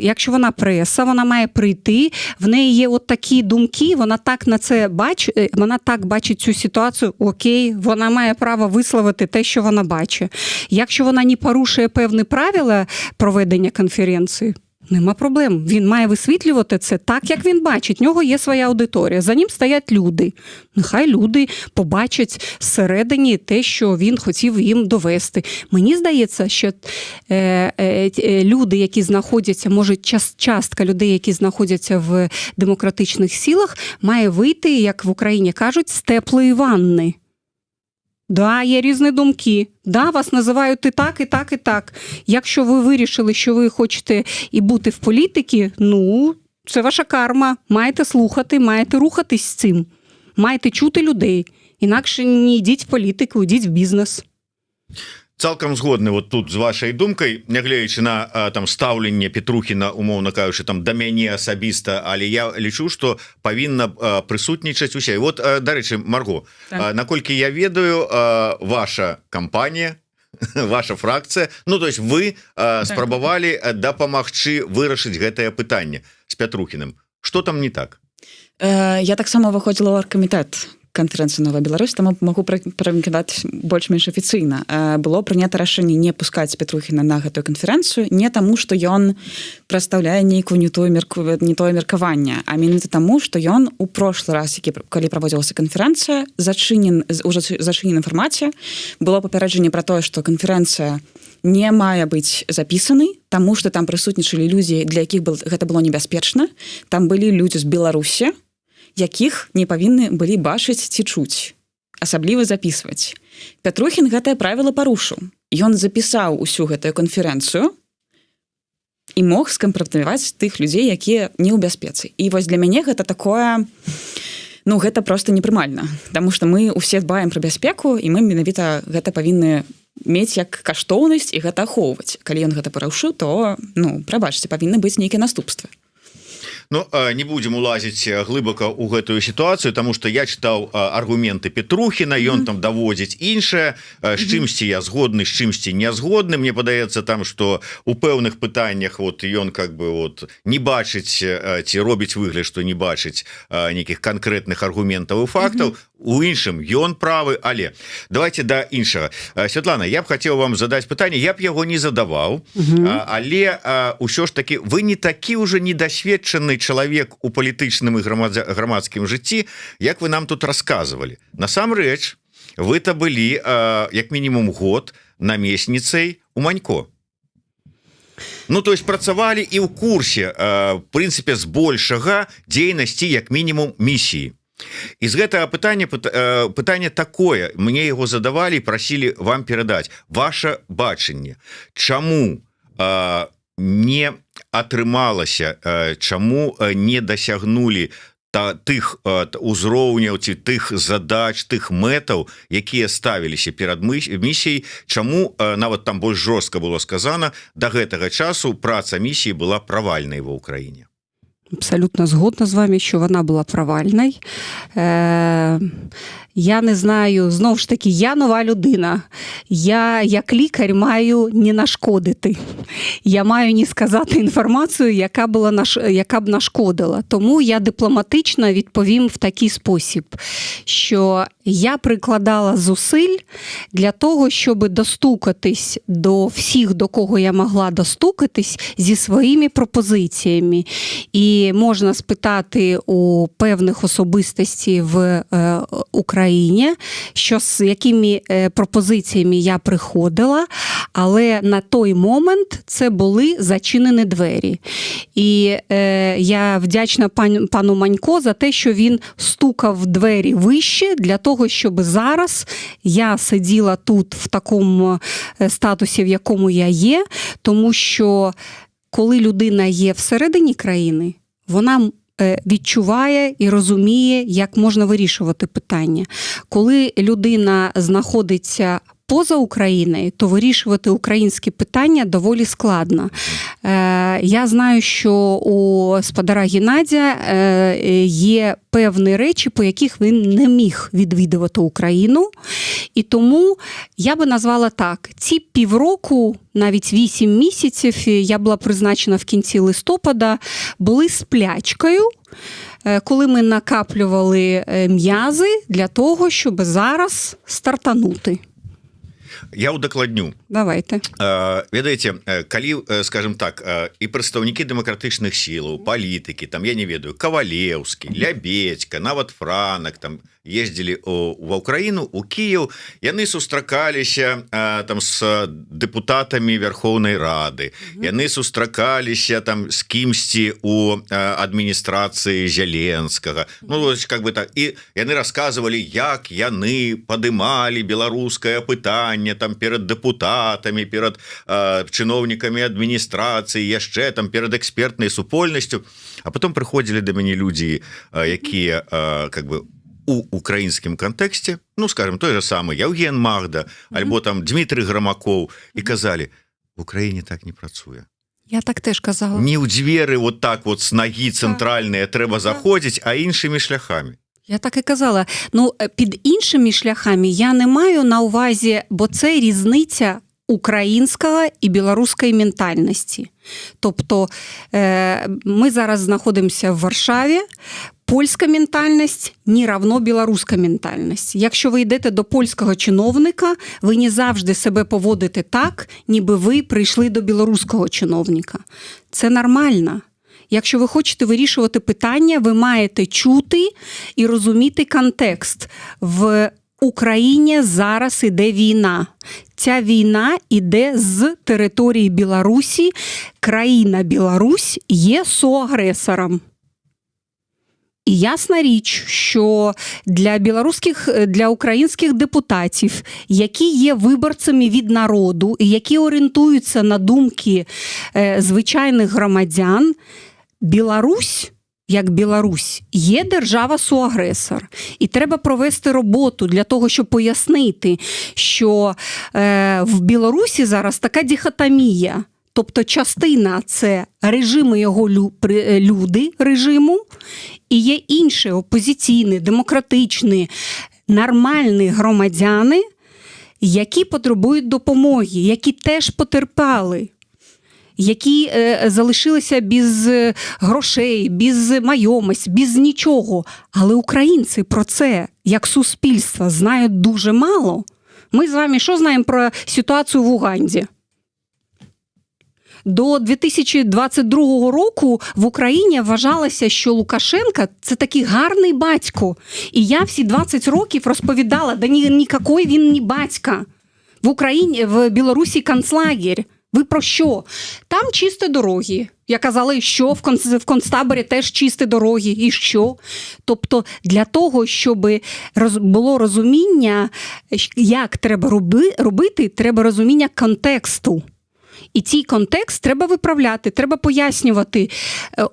Speaker 2: якщо вона преса, вона має прийти, в неї є от такі думки, вона так на це бачить, вона так бачить цю ситуацію, окей, вона має право висловити те, що вона бачить. Якщо вона не порушує певні правила проведення конференції, нема проблем. Він має висвітлювати це так, як він бачить. В нього є своя аудиторія. За ним стоять люди. Нехай люди побачать всередині те, що він хотів їм довести. Мені здається, що люди, які знаходяться, може частка людей, які знаходяться в демократичних силах, має вийти, як в Україні кажуть, з теплої ванни. Да, є різні думки. Да, вас називають і так, і так, і так. Якщо ви вирішили, що ви хочете і бути в політиці, це ваша карма. Маєте слухати, маєте рухатись з цим. Маєте чути людей. Інакше не йдіть в політику, йдіть в бізнес.
Speaker 1: Цалкам згодны вот тут з вашай думкай, нягледзячы на там стаўленне Петрухіна, умоўна кажучы, там да мяне асабіста, але я лічу, што павінна прысутнічаць усе. Вот, дарэчы, Марго, наколькі я ведаю, ваша кампанія, ваша фракцыя, то есть вы спрабавалі дапамагчы вырашыць гэтае пытанне з Петрухіным. Што там не так?
Speaker 3: Я таксама выходзіла ў аргкамітэт канферэнцыі «Новая Беларусь», таму магу пракідаць больш-менш афіцыйна. Было прынята рашэнне не пускаць Петрухіна на гэтую канферэнцыю не таму, што ён прадстаўляе нейкую не тое меркаванне, а менавіта таму, што ён у прошлы раз, калі праводзілася канферэнцыя, уже зачыненым фармаце было папярэджанне пра тое, што канферэнцыя не мае быць запісанай, таму што там прысутнічалі людзі, для якіх гэта было небяспечна. Там былі людзі з Беларусі, якіх не павінны былі бачыць ці чуць, асабліва запісваць. Пятрухін гэтае правіла парушыў. Ён запісаў усю гэтую канферэнцыю і мог скампраметаваць тых людзей, якія не ў бяспецы. І вось для мяне гэта такое, гэта проста непрымальна, таму што мы ўсе дбаем пра бяспеку, і мы менавіта гэта павінны мець як каштоўнасць і гэта ахоўваць. Калі ён гэта парушыў, то, прабачце, павінны быць нейкія наступствы.
Speaker 1: Не будем улазить глыбока ў гэтую сітуацыю, тому что я чытаў аргументы Петрухіна, ён там даводзіць іншае, з чымсьці я згодны, з чымсьці не згодны. Мне падаецца там, что у пэўных пытаннях ён не бачыць ці робіць выгляд, што не бачыць нейкіх канкрэтных аргументаў і фактаў. У іншым ён правы, але давайте да іншага. Святлана, я б хацеў вам задаць пытанне, я б яго не задаваў, але ўсё ж таки вы не такі ўжо недасведчаны чалавек у палітычным і грамадскім жыцці, як вы нам тут расказвалі. Насамрэч, вы-то былі як мінімум год намесніцай у Манько. То есть працавалі і ў курсе, в прынцыпе, збольшага дзейнасці як мінімум місіі. І з гэтага пытанне такое, мне яго задавалі і прасілі вам перадаць ваше бачанне. Чаму не атрымалася, чаму не дасягнулі тых узроўняў ці тых задач, тых мэтаў, якія ставіліся перад місіяй, чаму, нават там больш жорстка было сказана, да гэтага часу праца місіі была правальнай ва Ўкраіне?
Speaker 2: Абсолютно згодна з вами, що вона була провальною. Я не знаю, знову ж таки, я нова людина. Я, як лікар, маю не нашкодити. Я маю не сказати інформацію, яка б нашкодила. Тому я дипломатично відповім в такий спосіб, що я прикладала зусиль для того, щоб достукатись до всіх, до кого я могла достукатись, зі своїми пропозиціями. І можна спитати у певних особистостей в Україні, з якими пропозиціями я приходила, але на той момент це були зачинені двері. І я вдячна пану Манько за те, що він стукав в двері вище для того, щоб зараз я сиділа тут в такому статусі, в якому я є, тому що коли людина є всередині країни, вона відчуває і розуміє, як можна вирішувати питання. Коли людина знаходиться поза Україною, то вирішувати українські питання доволі складно. Я знаю, що у господара Геннадія є певні речі, по яких він не міг відвідувати Україну. І тому я би назвала так, ці півроку, навіть 8 місяців, я була призначена в кінці листопада, були сплячкою, коли ми накаплювали м'язи для того, щоб зараз стартанути.
Speaker 1: Я удакладню.
Speaker 2: Давайте.
Speaker 1: Ведаеце, калі, скажем так, і прадстаўнікі дэмакратычных сілаў, палітыкі, там, я не ведаю, Кавалеўскі, Лябедзька, нават Франак, там, ездзілі ва Ўкраіну, у Кіеў, яны сустракаліся там з дэпутатамі Верхоўнай Рады, яны сустракаліся там з кімсьці у адміністрацыі Зеленскага. Как бы так, і яны расказвалі, як яны падымалі беларускае пытанне там перад дэпутатамі, перад чыноўнікамі адміністрацыі, яшчэ там перад экспертнай супольнасцю. А потом прыходзілі да мяне людзі, якія как бы у украінскім кантэксце, скажем, той же самы Яўген Магда, альбо там Дмітрый Грамакоў, і казалі, в Украіне так не працуе.
Speaker 2: Я так теж казала.
Speaker 1: Не ў дзверы вот так вот з нагі цэнтральныя трэба заходзіць, а іншымі шляхамі.
Speaker 2: Я так і казала. Під іншими шляхами я не маю на увазі, бо це різниця української і білоруської ментальності. Тобто ми зараз знаходимося в Варшаві, польська ментальність не равно білоруська ментальність. Якщо ви йдете до польського чиновника, ви не завжди себе поводите так, ніби ви прийшли до білоруського чиновника. Це нормально. Якщо ви хочете вирішувати питання, ви маєте чути і розуміти контекст. В Україні зараз іде війна. Ця війна іде з території Білорусі. Країна Білорусь є соагресором. І ясна річ, що для українських депутатів, які є виборцями від народу і які орієнтуються на думки звичайних громадян, Білорусь, як Білорусь, є держава-соагресор. І треба провести роботу для того, щоб пояснити, що в Білорусі зараз така дихотомія. Тобто частина – це режими його люди режиму, і є інші опозиційні, демократичні, нормальні громадяни, які потребують допомоги, які теж потерпали, які залишилися без грошей, без майомості, без нічого. Але українці про це, як суспільство, знають дуже мало. Ми з вами що знаємо про ситуацію в Уганді? До 2022 року в Україні вважалося, що Лукашенко – це такий гарний батько. І я всі 20 років розповідала, да ніякий він не батько. В Білорусі концлагер. Ви про що? Там чисті дороги. Я казала, що в концтаборі теж чисті дороги. І що? Тобто для того, щоб було розуміння, як треба робити, треба розуміння контексту. І цей контекст треба виправляти, треба пояснювати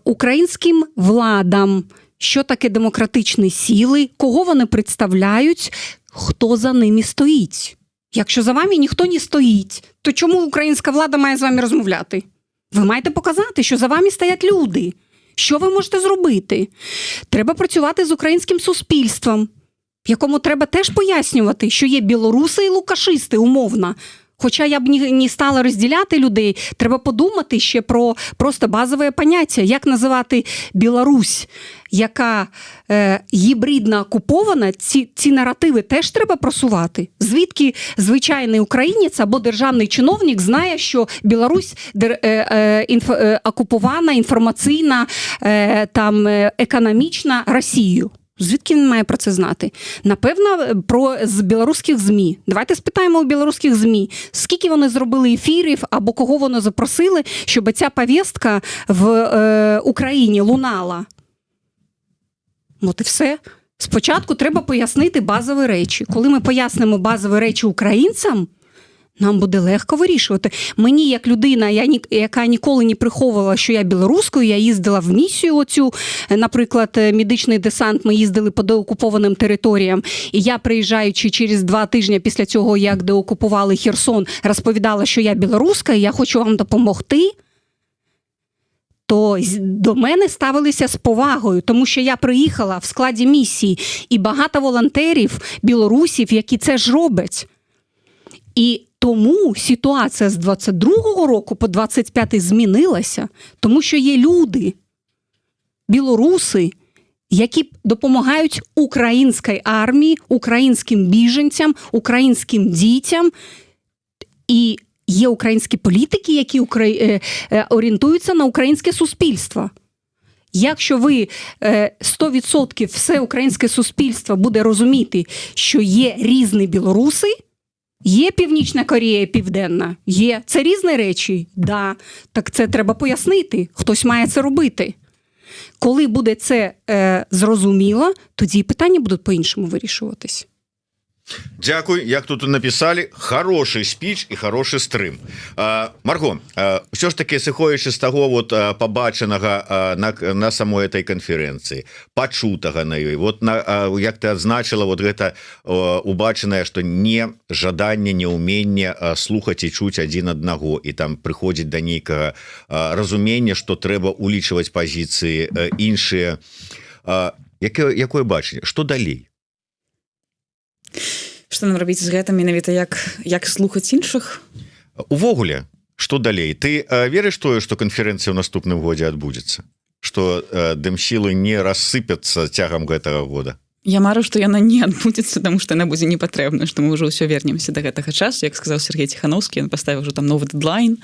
Speaker 2: українським владам, що таке демократичні сили, кого вони представляють, хто за ними стоїть. Якщо за вами ніхто не стоїть, то чому українська влада має з вами розмовляти? Ви маєте показати, що за вами стоять люди. Що ви можете зробити? Треба працювати з українським суспільством, якому треба теж пояснювати, що є білоруси і лукашисти, умовно. Хоча я б не стала розділяти людей, треба подумати ще про просто базове поняття, як називати Білорусь, яка гібридно окупована, ці наративи теж треба просувати. Звідки звичайний українець або державний чиновник знає, що Білорусь окупована інформаційно, економічно Росією? Звідки він має про це знати? Напевно, з білоруських ЗМІ. Давайте спитаємо у білоруських ЗМІ, скільки вони зробили ефірів або кого вони запросили, щоб ця повістка в Україні лунала. От і все. Спочатку треба пояснити базові речі. Коли ми пояснимо базові речі українцям, нам буде легко вирішувати. Мені, як людина, яка ніколи не приховувала, що я білоруською, я їздила в місію оцю, наприклад, медичний десант, ми їздили по деокупованим територіям, і я, приїжджаючи через 2 тижні після цього, як деокупували Херсон, розповідала, що я білоруська, і я хочу вам допомогти, то до мене ставилися з повагою, тому що я приїхала в складі місії, і багато волонтерів, білорусів, які це ж роблять. І тому ситуація з 22-го року по 25-й змінилася, тому що є люди, білоруси, які допомагають українській армії, українським біженцям, українським дітям. І є українські політики, які орієнтуються на українське суспільство. Якщо ви 100% все українське суспільство буде розуміти, що є різні білоруси, є Північна Корея, Південна? Є. Це різні речі? Да. Так це треба пояснити. Хтось має це робити. Коли буде це зрозуміло, тоді питання будуть по-іншому вирішуватись.
Speaker 1: Дякую. Як тут написали, хороший спіч і хороший стрим. Марго, все ж таки, сыходзячы з таго вот побачанага на самой этой канферэнцыі, пачутага на ёй, вот як ты адзначыла, вот гэта убачанае, што не жаданне, не ўменне слухаць і чуць адзін аднаго, і там прыходзіць да нейкага разумення, што трэба улічваць пазіцыі іншыя. Якое бачанне? Што далей?
Speaker 3: Што нам рабіць з гэтым менавіта як слухаць іншых?
Speaker 1: Увогуле, што далей? Ты верыш тое, што канферэнцыя ў наступным годзе адбудзецца? что дымсілы не рассыпятся цягам гэтага года?
Speaker 3: Я мару, што яна не адбудзецца, таму што яна будзе непатрэбна, што мы ўжо ўсё вернемся да гэтага часу, як сказаў Сергей Ціхановскі, ён паставіў ўжо там новы дэдлайн.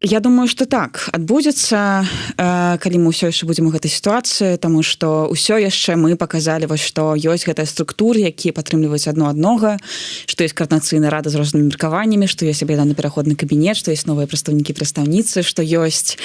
Speaker 3: Я думаю, што так, адбудзецца, калі мы ўсё яшчэ будзем у гэтай сітуацыі, таму што ўсё яшчэ мы паказалі, вось, што ёсць гэтыя структуры, якія падтрымліваюць адно аднога, што ёсць каардынацыйная рада з рознымі меркаваннямі, што ёсць аб'яднаны пераходны кабінет, што ёсць новыя прадстаўнікі-прадстаўніцы, што ёсць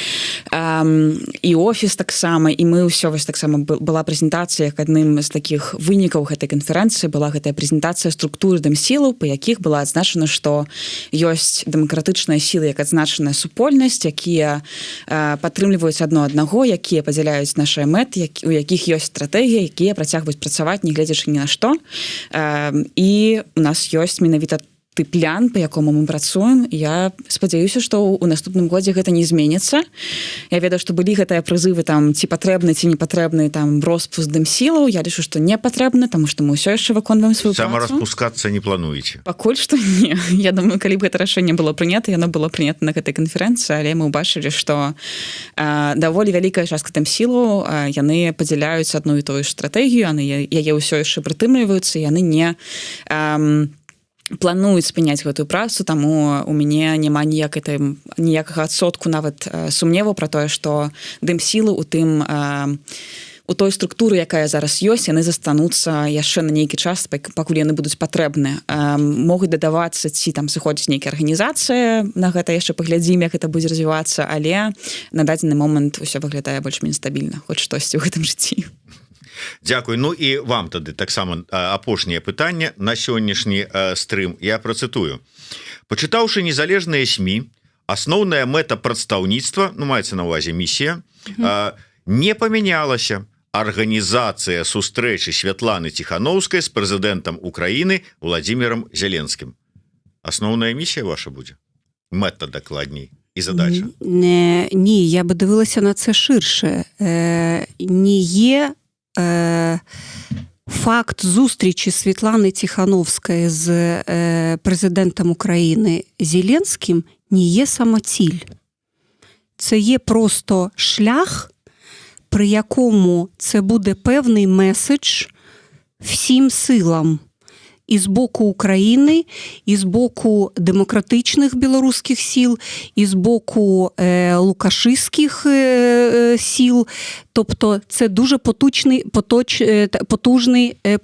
Speaker 3: і офіс таксама, і мы ўсё вось таксама была прэзентацыя, як адным з такіх вынікаў гэтай канферэнцыі была гэтая прэзентацыя структуры дэмсілаў, па якіх была адзначана, што ёсць дэмакратычныя сілы, як адзначаная супольнасць, якія падтрымліваюць адно аднаго, якія падзяляюць нашыя мэты, у якіх ёсць стратэгія, якія працягваюць працаваць, не гледзячы ні на што. І у нас ёсць менавіта ты план, по якому мы працуем. Я спадзяюся, што ў наступным годзе гэта не зменіцца. Я ведаю, што былі гэтыя прызывы там ці патрэбны, ці не патрэбны там роспуск дэмсілаў. Я лічу, што не патрэбны, таму што мы ўсё яшчэ выконваем сваю працу.
Speaker 1: Сама распускацца не плануеце?
Speaker 3: Пакуль што не. Я думаю, калі б гэта рашэнне было прынята, яно было прынята на гэтай канферэнцыі, але мы ўбачылі, што даволі вялікая частка дэмсілаў, яны падзяляюць адну і тую ж стратэгію, яны яе ўсё яшчэ прытрымліваюцца, яны не плануюць спыняць гэтую працу, таму у мяне няма ніякага адсотку нават сумневу пра тое, што дэмсілы у тым у той структуры, якая зараз ёсць, яны застануцца яшчэ на нейкі час, пакуль яны будуць патрэбны. Могуць дадавацца ці там сыходзіць нейкая арганізацыя, на гэта яшчэ паглядзім, як гэта будзе развівацца, але на дадзены момант усё выглядае больш-менш стабільна, хоць штосьці ў гэтым жыцці.
Speaker 1: Дзякуй. Ну і вам тады таксама апошняе пытанне на сённяшні стрым. Я працытую. Пачытаўшы незалежныя СМІ, асноўная мэта прадстаўніцтва, ну маецца на ўвазе місія, не памянялася. Арганізацыя сустрэчы Святланы Ціхановскай з прэзідэнтам Украіны Владзімірам Зеленскім. Асноўная місія ваша будзе? Мэта дакладней. І задача?
Speaker 2: Ні, я би дивилася на це ширше. Не є факт зустрічі Світлани Тихановської з президентом України Зеленським не є самоціль. Це є просто шлях, при якому це буде певний меседж всім силам і з боку України, і з боку демократичних білоруських сил, і з боку лукашистських сил. Тобто це дуже потужний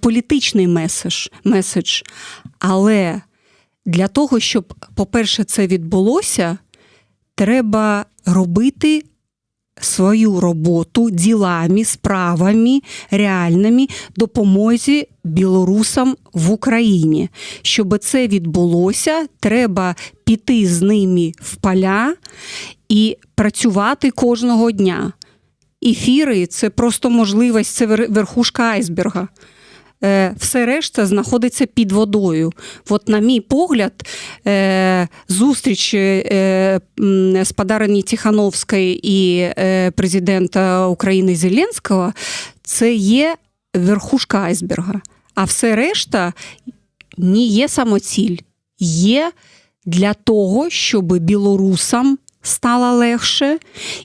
Speaker 2: політичний меседж. Але для того, щоб, по-перше, це відбулося, треба робити свою роботу ділами, справами, реальними допомозі білорусам в Україні. Щоб це відбулося, треба піти з ними в поля і працювати кожного дня. Ефіри – це просто можливість, це верхушка айсберга. Все решта знаходиться під водою. От, на мій погляд, зустріч з Подарені Тихановської і президента України Зеленського – це є верхушка айсберга. А все решта не є самоціль. Є для того, щоб білорусам стало легше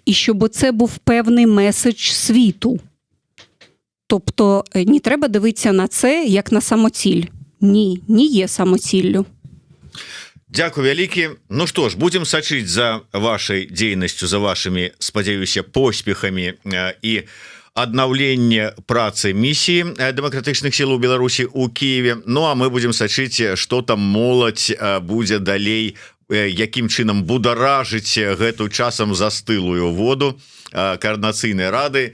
Speaker 2: і щоб це був певний меседж світу. Тобто не треба дивитися на це як на самоціль. Ні, не є самоціллю.
Speaker 1: Дякую вялікі. Ну што ж, будем сачыць за вашай дзейнасцю, за вашымі, спадзяюся, поспехамі і аднаўленне працы місіі дэмакратычных сіл у Беларусі ў Кіеве. Ну а мы будем сачыць, што там моладзь будзе далей, якім чынам бударажыць гэту часам застылую воду координацыйнай рады,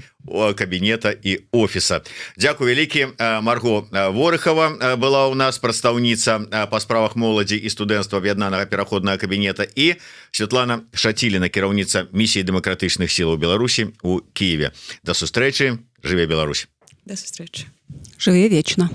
Speaker 1: кабінета і офіса. Дзякуй вялікі. Марго Ворыхова была у нас, прадстаўніца па справах моладзі і студэнцтва аб'яднанага пераходнага кабінета, і Святлана Шаціліна, кіраўніца місіі дэмакратычных сілаў Беларусі ў Кіеве. Да сустрэчы. Жыве Беларусь.
Speaker 3: До сустрэчы.
Speaker 2: Жыве вечна.